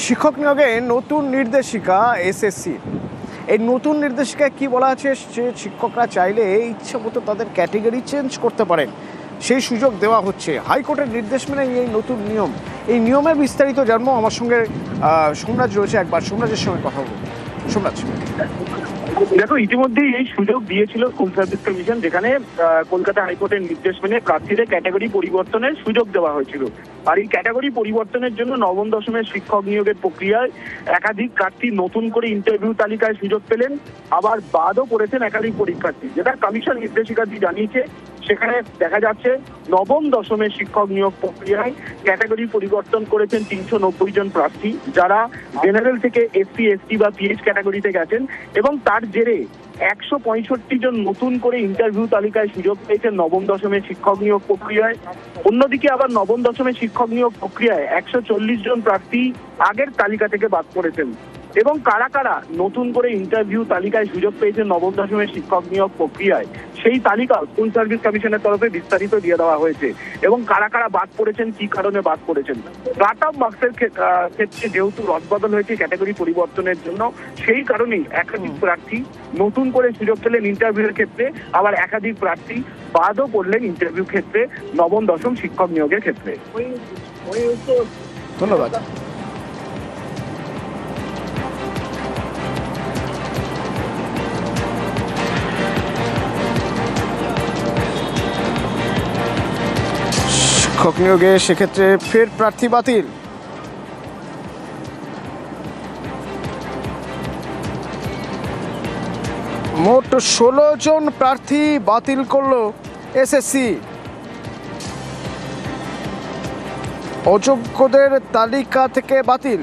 শিক্ষক নিয়োগে নতুন নির্দেশিকা এসএসসি। এই নতুন নির্দেশিকায় কি বলা আছে, যে শিক্ষকরা চাইলে ইচ্ছে মতো তাদের ক্যাটেগরি চেঞ্জ করতে পারেন, সেই সুযোগ দেওয়া হচ্ছে। হাইকোর্টের নির্দেশ মেনে এই নতুন নিয়ম, এই নিয়মের বিস্তারিত জানবো। আমার সঙ্গে সোমরাজ রয়েছে, একবার সোমরাজের সঙ্গে কথা বলবো। সোমরাজ, দেখো, ইতিমধ্যেই এই সুযোগ দিয়েছিল স্কুল সার্ভিস কমিশন, যেখানে কলকাতা হাইকোর্টের নির্দেশ মেনে প্রার্থীদের ক্যাটাগরি পরিবর্তনের সুযোগ দেওয়া হয়েছিল। আর এই ক্যাটাগরি পরিবর্তনের জন্য নবম দশমের শিক্ষক নিয়োগের প্রক্রিয়ায় একাধিক প্রার্থী নতুন করে ইন্টারভিউ তালিকায় সুযোগ পেলেন, আবার বাদও করেছেন একাধিক পরীক্ষার্থী। যেটা কমিশন নির্দেশিকা জানিয়েছে, সেখানে দেখা যাচ্ছে নবম দশমের শিক্ষক নিয়োগ প্রক্রিয়ায় ক্যাটাগরি পরিবর্তন করেছেন 390 জন প্রার্থী, যারা জেনারেল থেকে এসসি, এসটি বা পিএইচ ক্যাটাগরিতে গেছেন, এবং তার জেরে 165 জন নতুন করে ইন্টারভিউ তালিকায় সুযোগ পেয়েছেন নবম দশমের শিক্ষক নিয়োগ প্রক্রিয়ায়। অন্যদিকে আবার নবম দশমের শিক্ষক নিয়োগ প্রক্রিয়ায় 140 জন প্রার্থী আগের তালিকা থেকে বাদ পড়েছেন। এবং কারা কারা নতুন করে ইন্টারভিউ তালিকায় সুযোগ পেয়েছেন নবম দশমের শিক্ষক নিয়োগ প্রক্রিয়ায়, সেই তালিকা স্কুল সার্ভিস কমিশনের তরফে বিস্তারিত দিয়ে দেওয়া হয়েছে। এবং কারা কারা বাদ পড়েছেন, কি কারণে বাদ পড়েছেন। কাট অফ মার্কসের ক্ষেত্রে যেহেতু রদবদল হয়েছে ক্যাটাগরি পরিবর্তনের জন্য, সেই কারণেই একাধিক প্রার্থী নতুন করে সুযোগ পেলেন ইন্টারভিউর ক্ষেত্রে, আবার একাধিক প্রার্থী বাদও পড়লেন ইন্টারভিউ ক্ষেত্রে নবম দশম শিক্ষক নিয়োগের ক্ষেত্রে। ধন্যবাদ। শিক্ষক নিয়োগে সেক্ষেত্রে ফের প্রার্থী বাতিল। মোট 16 জন প্রার্থী বাতিল করলো এসএসসি। অযোগ্যদের তালিকা থেকে বাতিল।